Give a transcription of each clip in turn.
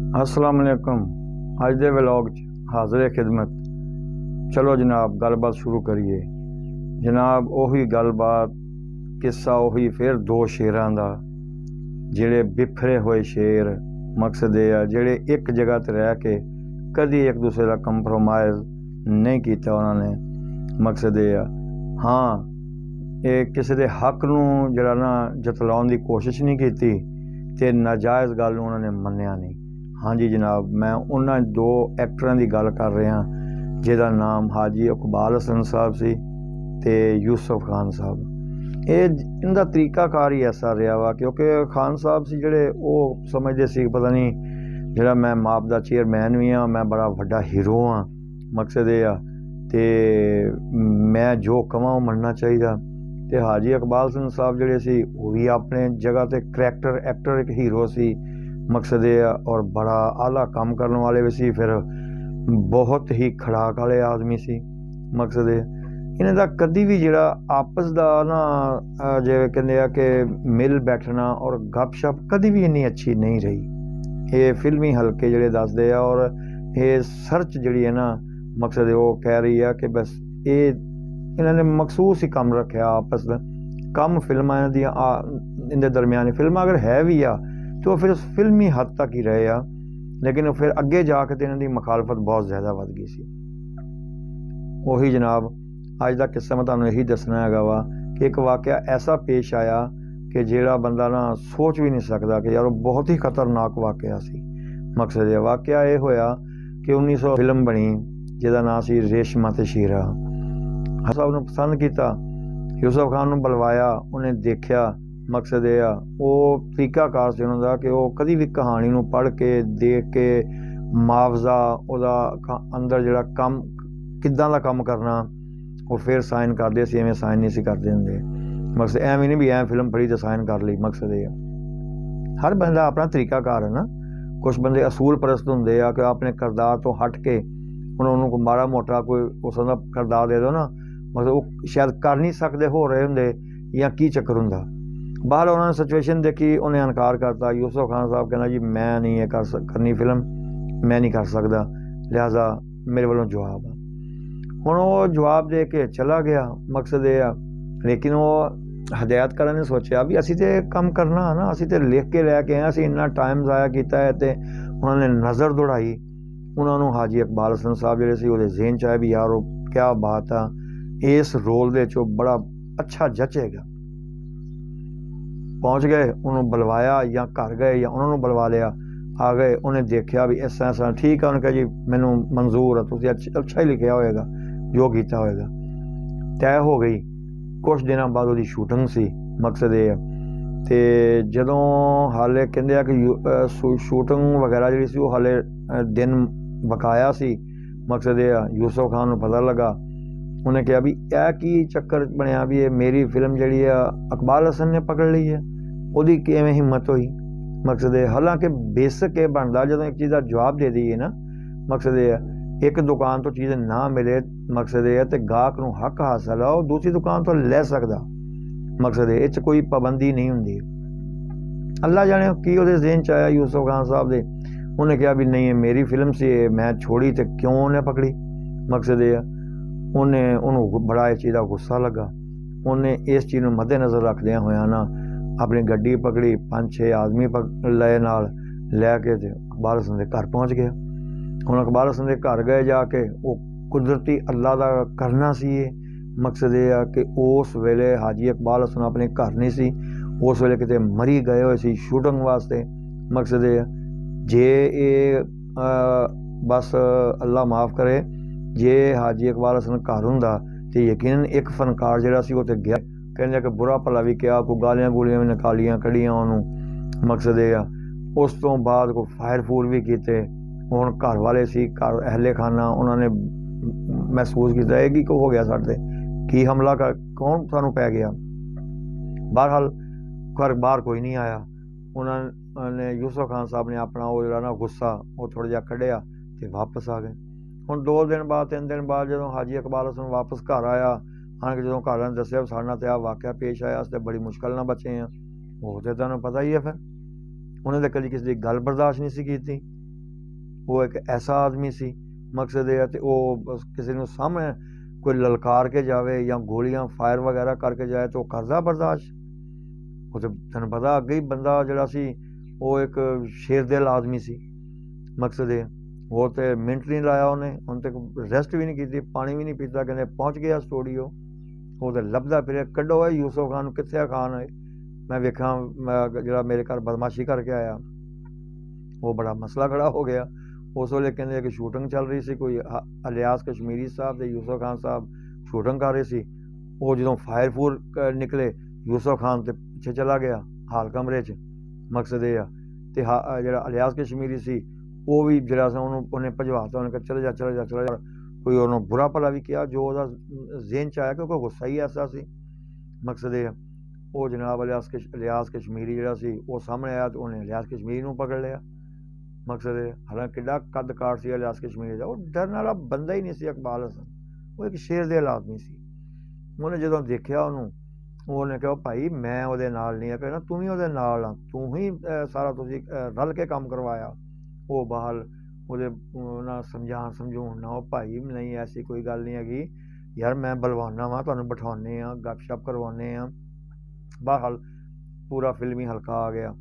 अस्सलाम वालेकुम। अज दे व्लॉग हाज़िर खिदमत। चलो जनाब गलबात शुरू करिए। जनाब उही गलबात किस्सा उही फिर दो शेरां दा जिहड़े बिखरे हुए शेर। मकसद ये आ जिहड़े एक जगह ते रह के कदी एक दूसरे का कंप्रोमाइज़ नहीं किया उन्होंने। मकसद ये आ हाँ ये किसी के हक नूं जिहड़ा ना जतलाउण दी कोशिश नहीं की ते नाजायज़ गल नूं उन्होंने मन्निया नहीं। हाँ जी जनाब, मैं उन्होंने दो एक्टरां की गल कर रहा जिहदा नाम हाजी इकबाल हसन साहब सी ते यूसुफ खान साहब। ये इनका तरीकाकार ही ऐसा रहा वा क्योंकि खान साहब से जोड़े वो समझते सी पता नहीं जोड़ा मैं माप का चेयरमैन भी हाँ, मैं बड़ा वड्डा हीरो हाँ। मकसद ये आ ते मैं जो कवां वो मनना चाहिए। तो हाजी इकबाल हसन साहब जोड़े सी वो भी अपने जगह ते करैक्टर एक्टर एक हीरो सी। मकसद ये और बड़ा आला काम करने वाले भी सी, फिर बहुत ही खड़ाक वाले आदमी सी। मकसद ये इन्हें दा कदी भी जिहड़ा आपस दा ना जिवें कहंदे आ कि मिल बैठना और गपशप कदी भी इन्नी अच्छी नहीं रही। ये फिल्मी हल्के जिहड़े दसदे आ और ये सर्च जिहड़ी है ना मकसद वो कह रही है कि बस ये इन्होंने मखसूस ही कम रखा आपस का कम फिल्मां दियां इनके दरम्यान फिल्मां अगर है भी आ तो फिर फिल्मी हद तक ही रहे आ, लेकिन फिर अगे जाके तो इन्हों की मुखालफत बहुत ज़्यादा वध गई सी। उही जनाब अज का किस्सा मैं तुहानूं यही दसना है वा कि एक वाक़या ऐसा पेश आया कि जिहड़ा बंदा ना सोच भी नहीं सकता कि यार वो बहुत ही खतरनाक वाक़या सी। मकसद ये वाक़या ये होया कि 1900 फिल्म बनी जिहदा नाम सी रेशमा ते शीरा। साहब ने पसंद किया, यूसुफ खान नूं बुलवाया, उन्हें देखा। मकसद ये आ वो तरीकाकार से उन्होंने कि वो कभी भी कहानी नूं पढ़ के देख के मुआवजा उहदा अंदर जिहड़ा कम किदां दा कम करना वो फिर साइन करते सी, एवें साइन नहीं सी करते होंदे। मकसद एवें नहीं भी एं फिल्म पढ़ी तो साइन कर ली। मकसद ये हर बंदा अपना तरीकाकार है ना। कुछ बंदे असूल परस्त होंदे आ कि अपने किरदार तो हट के उन्होंने कोई माड़ा मोटा कोई उसका किरदार दे दो ना, मतलब वो शायद कर नहीं सकते हो रहे होंदे या की चक्कर होंदा। बाहर उन्होंने सिचुएशन देखी, उन्हें इनकार करता। यूसुफ खान साहब कहना जी मैं नहीं ये करनी फिल्म, मैं नहीं कर सकता, लिहाजा मेरे वालों जवाब है। हुण वो जवाब दे के चला गया। मकसद ये आ लेकिन वो हदायत करने ने सोचा भी असी तो काम करना है ना, असी तो लिख के लैके आए, असी इन्ना टाइम ज़ाया किया है। तो उन्होंने नज़र दौड़ाई, उन्होंने हाजी इकबाल हसन साहब जोड़े से जहन च आए भी यार वो क्या बात है, इस रोल दे चो बड़ा अच्छा जचेगा। पहुँच गए, उन्होंने बुलवाया या घर गए या उन्होंने बुलवा लिया। आ गए, उन्हें देखा भी इस तरह ठीक है, उन्हें कहा जी मैनू मंजूर है, तुम अच्छा ही लिखा होएगा, जो किया होएगा। तय हो गई। कुछ दिनों बाद वो शूटिंग सी। मकसद ये तो जदों हाले कहते हैं कि शूटिंग वगैरह जी सी हाले दिन बकाया सी। मकसद ये यूसुफ खान को पता लगा, उन्हें कहा भी यह की चक्कर बनया भी ये मेरी फिल्म जी इकबाल हसन ने पकड़ ली है, वही किवें हिम्मत हुई। मकसद है हालांकि बेसिक ये बनता जो एक चीज़ का जवाब दे दीए ना। मकसद ये एक दुकान तो चीज़ ना मिले, मकसद ये तो गाहक नूं हक हासिल है, दूसरी दुकान तो लै सकता। मकसद है इस कोई पाबंदी नहीं होंगी। अल्लाह जाने की वो जहन च आया यूसुफ खान साहब के। उन्हें कहा भी नहीं ये मेरी फिल्म से मैं छोड़ी तो क्यों उन्हें पकड़ी। मकसद ये उन्हें बड़ा इस चीज़ का गुस्सा लगा। उन्हें इस चीज़ को मद्देनज़र रखद होया ना अपनी गड्डी पकड़ी, 5-6 आदमी लए नाल लैके इकबाल हसन के घर पहुँच गया। हुण इकबाल हसन के घर गए जाके वो कुदरती अल्लाह का करना सी। मकसद ये आ कि उस वेले हाजी इकबाल हसन अपने घर नहीं सी, उस वेले किते मरी गए हुए सी शूटिंग वास्ते। मकसद ये जे ये बस अल्लाह माफ़ करे जे हाजी इकबाल हसन घर हुंदा तो यकीनन एक फनकार जिहड़ा सी उत्ते गया, कहने कि बुरा भला भी किया, कोई गालियां गूलियां भी निकालियां कढ़ियां उन्होंने। मकसद ये उस तो बाद कोई फायर फूर भी किए। हुण घर वाले सी, घर अहले खाना, उन्होंने महसूस किया कि हो गया साडे की हमला कर कौन सानू पै गया। बहरहाल घर बाहर कोई नहीं आया। उन्होंने यूसुफ खान साहब ने अपना वो जो ना गुस्सा वो थोड़ा जिहा कढ़िया तो वापस आ गए। हुण 2 दिन बाद 3 दिन बाद जो हाजी इकबाल हसन वापस घर आया, हालांकि जो घर ने दसिया साढ़े तो आ वाक़या पेश आया, अस बड़ी मुश्किल ना बचे हैं। वो तो तुहानूं पता ही है। फिर उन्हें तो कभी किसी की गल बर्दाश्त नहीं सी की। ਉਹ ਇੱਕ ਐਸਾ ਆਦਮੀ ਸੀ, ਮਕਸਦ ਇਹ ਹੈ ਤੇ ਉਹ ਬਸ ਕਿਸੇ ਨੂੰ ਸਾਹਮਣੇ ਕੋਈ ਲਲਕਾਰ ਕੇ ਜਾਵੇ ਜਾਂ ਗੋਲੀਆਂ ਫਾਇਰ ਵਗੈਰਾ ਕਰਕੇ ਜਾਏ ਤਾਂ ਉਹ ਕਰਦਾ ਬਰਦਾਸ਼ਤ। ਉਹ ਤਾਂ ਤੁਹਾਨੂੰ ਪਤਾ ਅੱਗੇ ਹੀ ਬੰਦਾ ਜਿਹੜਾ ਸੀ ਉਹ ਇੱਕ ਸ਼ੇਰ ਦਿਲ ਆਦਮੀ ਸੀ। ਮਕਸਦ ਇਹ ਉਹ ਤੇ ਮਿੰਟ ਨਹੀਂ ਲਾਇਆ ਉਹਨੇ ਤੱਕ, ਰੈਸਟ ਵੀ ਨਹੀਂ ਕੀਤੀ, ਪਾਣੀ ਵੀ ਨਹੀਂ ਪੀਤਾ, ਕਹਿੰਦੇ ਪਹੁੰਚ ਗਿਆ ਸਟੂਡੀਓ। ਉਹ ਤਾਂ ਲੱਭਦਾ ਫਿਰਿਆ, ਕੱਢੋ ਹੈ ਯੂਸਫ ਖਾਨ ਨੂੰ, ਕਿੱਥੇ ਆ ਖਾਨ ਹੈ। ਮੈਂ ਵੇਖਾਂ ਜਿਹੜਾ ਮੇਰੇ ਘਰ ਬਦਮਾਸ਼ੀ ਕਰਕੇ ਆਇਆ, ਉਹ ਬੜਾ ਮਸਲਾ ਖੜਾ ਹੋ ਗਿਆ। ਉਸ ਵੇਲੇ ਕਹਿੰਦੇ ਕਿ ਸ਼ੂਟਿੰਗ ਚੱਲ ਰਹੀ ਸੀ, ਕੋਈ ਇਲਿਆਸ ਕਸ਼ਮੀਰੀ ਸਾਹਿਬ ਤੇ ਯੂਸਫ ਖਾਨ ਸਾਹਿਬ ਸ਼ੂਟਿੰਗ ਕਰ ਰਹੇ ਸੀ। ਉਹ ਜਦੋਂ ਫਾਇਰ ਫੂਰ ਨਿਕਲੇ, ਯੂਸਫ ਖਾਨ ਤੇ ਪਿੱਛੇ ਚਲਾ ਗਿਆ ਹਾਲ ਕਮਰੇ 'ਚ। ਮਕਸਦ ਇਹ ਆ ਤੇ ਜਿਹੜਾ ਇਲਿਆਸ ਕਸ਼ਮੀਰੀ ਸੀ ਉਹ ਵੀ ਜਿਹੜਾ ਸੀ ਉਹਨੇ ਭਜਵਾਤਾ, ਉਹਨੇ ਕਿਹਾ ਚਲੇ ਜਾ ਚਲੇ ਜਾ ਚਲੇ ਜਾ। ਕੋਈ ਉਹਨੂੰ ਬੁਰਾ ਭਲਾ ਵੀ ਕਿਹਾ ਜੋ ਉਹਦਾ ਜ਼ਿਹਨ 'ਚ ਆਇਆ, ਕਿਉਂਕਿ ਗੁੱਸਾ ਹੀ ਐਸਾ ਸੀ। ਮਕਸਦ ਇਹ ਉਹ ਜਨਾਬ ਇਲਿਆਸ ਕਸ਼ਮੀਰੀ ਜਿਹੜਾ ਸੀ ਉਹ ਸਾਹਮਣੇ ਆਇਆ ਤੇ ਉਹਨੇ ਇਲਿਆਸ ਕਸ਼ਮੀਰੀ ਨੂੰ ਪਕੜ ਲਿਆ। ਮਕਸਦ ਇਹ ਹਾਲਾਂਕਿ ਕਿੱਡਾ ਕੱਦ ਕਾਠ ਸੀ ਇਲਿਆਸ ਕਸ਼ਮੀਰੀ ਦਾ, ਉਹ ਡਰਨ ਵਾਲਾ ਬੰਦਾ ਹੀ ਨਹੀਂ ਸੀ ਇਕਬਾਲ ਹਸਨ, ਉਹ ਇੱਕ ਸ਼ੇਰ ਦੇ ਆਦਮੀ ਸੀ। ਉਹਨੇ ਜਦੋਂ ਦੇਖਿਆ ਉਹਨੂੰ, ਉਹਨੇ ਕਿਹਾ ਭਾਈ ਮੈਂ ਉਹਦੇ ਨਾਲ ਨਹੀਂ ਆ, ਕਹਿੰਦਾ ਤੂੰ ਵੀ ਉਹਦੇ ਨਾਲ ਆ, ਤੂੰ ਹੀ ਸਾਰਾ ਤੁਸੀਂ ਰਲ ਕੇ ਕੰਮ ਕਰਵਾਇਆ। ਉਹ ਬਾਹਰ ਉਹਦੇ ਨਾਲ ਸਮਝਾਉਣ ਨਾ, ਉਹ ਭਾਈ ਨਹੀਂ ਐਸੀ ਕੋਈ ਗੱਲ ਨਹੀਂ ਹੈਗੀ ਯਾਰ, ਮੈਂ ਬਲਵਾਨਾ ਵਾਂ, ਤੁਹਾਨੂੰ ਬਿਠਾਉਂਦੇ ਹਾਂ, ਗੱਪਸ਼ਪ ਕਰਵਾਉਂਦੇ ਹਾਂ। ਬਾਹਰ ਪੂਰਾ ਫਿਲਮੀ ਹਲਕਾ ਆ ਗਿਆ।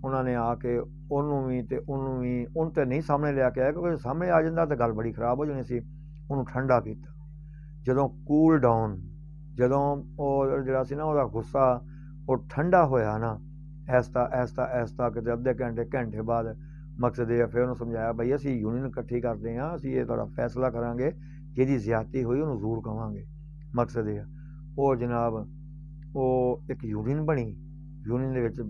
ਉਹਨਾਂ ਨੇ ਆ ਕੇ ਉਹਨੂੰ ਵੀ ਉਹਨੂੰ ਤੇ ਨਹੀਂ ਸਾਹਮਣੇ ਲਿਆ ਕੇ ਆਇਆ, ਕਿਉਂਕਿ ਸਾਹਮਣੇ ਆ ਜਾਂਦਾ ਤਾਂ ਗੱਲ ਬੜੀ ਖਰਾਬ ਹੋ ਜਾਣੀ ਸੀ। ਉਹਨੂੰ ਠੰਡਾ ਕੀਤਾ। ਜਦੋਂ ਕੂਲ ਡਾਊਨ, ਜਦੋਂ ਉਹ ਜਿਹੜਾ ਸੀ ਨਾ ਉਹਦਾ ਗੁੱਸਾ ਉਹ ਠੰਡਾ ਹੋਇਆ ਨਾ, ਐਸਤਾ ਕਿਤੇ ਅੱਧੇ ਘੰਟੇ ਬਾਅਦ ਮਕਸਦ ਇਹ ਫਿਰ ਉਹਨੂੰ ਸਮਝਾਇਆ ਬਈ ਅਸੀਂ ਯੂਨੀਅਨ ਇਕੱਠੀ ਕਰਦੇ ਹਾਂ, ਅਸੀਂ ਇਹ ਤੁਹਾਡਾ ਫੈਸਲਾ ਕਰਾਂਗੇ, ਜਿਹਦੀ ਜ਼ਿਆਦਤੀ ਹੋਈ ਉਹਨੂੰ ਜ਼ਰੂਰ ਕਵਾਂਗੇ। ਮਕਸਦ ਇਹ ਉਹ ਜਨਾਬ ਉਹ ਇੱਕ ਯੂਨੀਅਨ ਬਣੀ। ਯੂਨੀਅਨ ਦੇ ਵਿੱਚ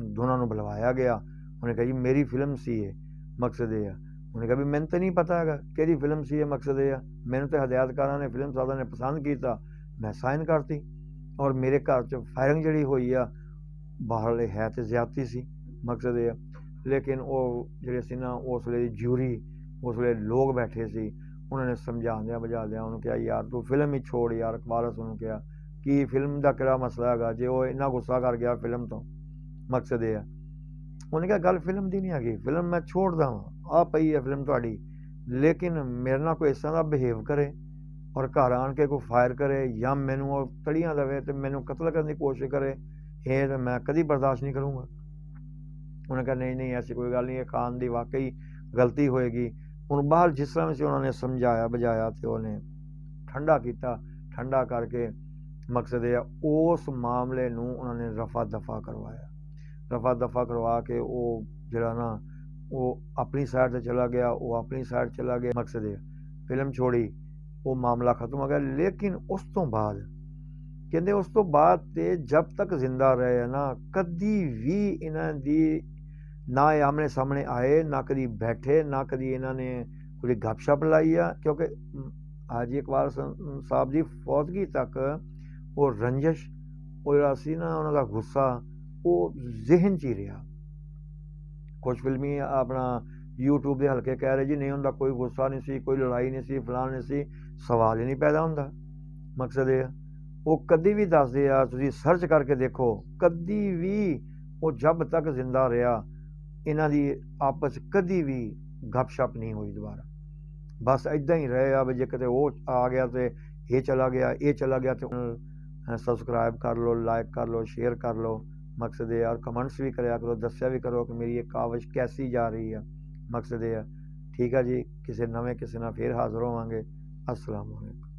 ਦੋਨਾਂ ਨੂੰ ਬੁਲਵਾਇਆ ਗਿਆ। ਉਹਨੇ ਕਿਹਾ ਜੀ ਮੇਰੀ ਫਿਲਮ ਸੀ ਇਹ। ਮਕਸਦ ਇਹ ਉਹਨੇ ਕਿਹਾ ਵੀ ਮੈਨੂੰ ਤਾਂ ਨਹੀਂ ਪਤਾ ਹੈਗਾ ਕਿਹੜੀ ਫਿਲਮ ਸੀ ਇਹ। ਮਕਸਦ ਇਹ ਮੈਨੂੰ ਤਾਂ ਹਦਾਇਤਕਾਰਾਂ ਨੇ, ਫਿਲਮ ਸਾਜ਼ਾਂ ਨੇ ਪਸੰਦ ਕੀਤਾ, ਮੈਂ ਸਾਈਨ ਕਰਤੀ। ਔਰ ਮੇਰੇ ਘਰ 'ਚ ਫਾਇਰਿੰਗ ਜਿਹੜੀ ਹੋਈ ਆ ਬਾਹਰਲੇ ਹੈ ਤੇ ਜ਼ਿਆਦਤੀ ਸੀ। ਮਕਸਦ ਇਹ ਲੇਕਿਨ ਉਹ ਜਿਹੜੇ ਸੀ ਨਾ ਉਸ ਵੇਲੇ ਜਿਊਰੀ, ਉਸ ਵੇਲੇ ਲੋਕ ਬੈਠੇ ਸੀ, ਉਹਨਾਂ ਨੇ ਸਮਝਾਉਂਦਿਆਂ ਬੁਝਾਉਂਦਿਆਂ ਉਹਨੂੰ ਕਿਹਾ ਯਾਰ ਤੂੰ ਫਿਲਮ ਹੀ ਛੋੜ ਯਾਰ। ਇਕਬਾਲ ਹਸਨ ਨੂੰ ਕਿਹਾ ਕਿ ਫਿਲਮ ਦਾ ਕਿਹੜਾ ਮਸਲਾ ਹੈਗਾ ਜੇ ਉਹ ਇੰਨਾ ਗੁੱਸਾ ਕਰ ਗਿਆ ਫਿਲਮ ਤੋਂ। ਮਕਸਦ ਇਹ ਉਹਨੇ ਕਿਹਾ ਗੱਲ ਫਿਲਮ ਦੀ ਨਹੀਂ ਹੈਗੀ, ਫਿਲਮ ਮੈਂ ਛੋੜਦਾ ਵਾਂ, ਆਹ ਪਈ ਹੈ ਫਿਲਮ ਤੁਹਾਡੀ, ਲੇਕਿਨ ਮੇਰੇ ਨਾਲ ਕੋਈ ਇਸ ਤਰ੍ਹਾਂ ਦਾ ਬਿਹੇਵ ਕਰੇ ਔਰ ਘਰ ਆਣ ਕੇ ਕੋਈ ਫਾਇਰ ਕਰੇ ਜਾਂ ਮੈਨੂੰ ਉਹ ਤੜੀਆਂ ਦੇਵੇ ਤੇ ਮੈਨੂੰ ਕਤਲ ਕਰਨ ਦੀ ਕੋਸ਼ਿਸ਼ ਕਰੇ, ਇਹ ਤਾਂ ਮੈਂ ਕਦੀ ਬਰਦਾਸ਼ਤ ਨਹੀਂ ਕਰੂੰਗਾ। ਉਹਨੇ ਕਿਹਾ ਨਹੀਂ ਐਸੀ ਕੋਈ ਗੱਲ ਨਹੀਂ, ਇਹ ਖਾਨ ਦੀ ਵਾਕਈ ਗਲਤੀ ਹੋਏਗੀ। ਹੁਣ ਬਾਹਰ ਜਿਸ ਤਰ੍ਹਾਂ ਵੀ ਸੀ ਉਹਨਾਂ ਨੇ ਸਮਝਾਇਆ ਬੁਝਾਇਆ ਤੇ ਉਹਨੇ ਠੰਡਾ ਕੀਤਾ। ਠੰਡਾ ਕਰਕੇ ਮਕਸਦ ਇਹ ਉਸ ਮਾਮਲੇ ਨੂੰ ਉਹਨਾਂ ਨੇ ਰਫਾ ਦਫਾ ਕਰਵਾਇਆ। ਰਫਾ ਦਫਾ ਕਰਵਾ ਕੇ ਉਹ ਜਿਹੜਾ ਨਾ ਉਹ ਆਪਣੀ ਸਾਈਡ 'ਤੇ ਚਲਾ ਗਿਆ, ਉਹ ਆਪਣੀ ਸਾਈਡ ਚਲਾ ਗਿਆ। ਮਕਸਦ ਇਹ ਫਿਲਮ ਛੋੜੀ, ਉਹ ਮਾਮਲਾ ਖਤਮ ਹੋ ਗਿਆ। ਲੇਕਿਨ ਉਸ ਤੋਂ ਬਾਅਦ ਕਹਿੰਦੇ ਉਸ ਤੋਂ ਬਾਅਦ ਤੇ ਜਬ ਤੱਕ ਜ਼ਿੰਦਾ ਰਹੇ ਨਾ, ਕਦੀ ਵੀ ਇਹਨਾਂ ਦੀ ਨਾ ਇਹ ਆਮਣੇ ਸਾਹਮਣੇ ਆਏ, ਨਾ ਕਦੀ ਬੈਠੇ, ਨਾ ਕਦੀ ਇਹਨਾਂ ਨੇ ਕੋਈ ਗੱਪਸ਼ਪ ਲਾਈ ਆ। ਕਿਉਂਕਿ ਹਾਜੀ ਇਕਬਾਲ ਸਾਹਿਬ ਦੀ ਫੌਤਗੀ ਤੱਕ ਉਹ ਰੰਜਿਸ਼, ਉਹ ਜਿਹੜਾ ਸੀ ਨਾ ਉਹਨਾਂ ਦਾ ਗੁੱਸਾ ਉਹ ਜ਼ਿਹਨ 'ਚ ਹੀ ਰਿਹਾ। ਕੁਛ ਫਿਲਮੀ ਆਪਣਾ YouTube ਦੇ ਹਲਕੇ ਕਹਿ ਰਹੇ ਜੀ ਨਹੀਂ ਹੁੰਦਾ, ਕੋਈ ਗੁੱਸਾ ਨਹੀਂ ਸੀ, ਕੋਈ ਲੜਾਈ ਨਹੀਂ ਸੀ, ਫਲਾਣ ਨਹੀਂ ਸੀ, ਸਵਾਲ ਹੀ ਨਹੀਂ ਪੈਦਾ ਹੁੰਦਾ। ਮਕਸਦ ਇਹ ਉਹ ਕਦੀ ਵੀ ਦੱਸਦੇ ਆ, ਤੁਸੀਂ ਸਰਚ ਕਰਕੇ ਦੇਖੋ, ਕਦੀ ਵੀ ਉਹ ਜਬ ਤੱਕ ਜ਼ਿੰਦਾ ਰਿਹਾ ਇਹਨਾਂ ਦੀ ਆਪਸ ਕਦੀ ਵੀ ਗੱਪਸ਼ਪ ਨਹੀਂ ਹੋਈ ਦੁਬਾਰਾ। ਬਸ ਇੱਦਾਂ ਹੀ ਰਹੇ ਆ ਵੀ ਜੇ ਕਿਤੇ ਉਹ ਆ ਗਿਆ ਤੇ ਇਹ ਚਲਾ ਗਿਆ, ਇਹ ਚਲਾ ਗਿਆ। ਤੇ ਸਬਸਕ੍ਰਾਈਬ ਕਰ ਲਓ, ਲਾਈਕ ਕਰ ਲਓ, ਸ਼ੇਅਰ ਕਰ ਲਓ। ਮਕਸਦ ਇਹ ਯਾਰ ਕਮੈਂਟਸ ਵੀ ਕਰਿਆ ਕਰੋ, ਦੱਸਿਆ ਵੀ ਕਰੋ ਕਿ ਮੇਰੀ ਇਹ ਕਾਵਿਸ਼ ਕੈਸੀ ਜਾ ਰਹੀ ਆ। ਮਕਸਦ ਇਹ ਠੀਕ ਆ ਜੀ, ਕਿਸੇ ਨਾਲ ਫੇਰ ਹਾਜ਼ਰ ਹੋਵਾਂਗੇ। अस्सलाम वालेकुम।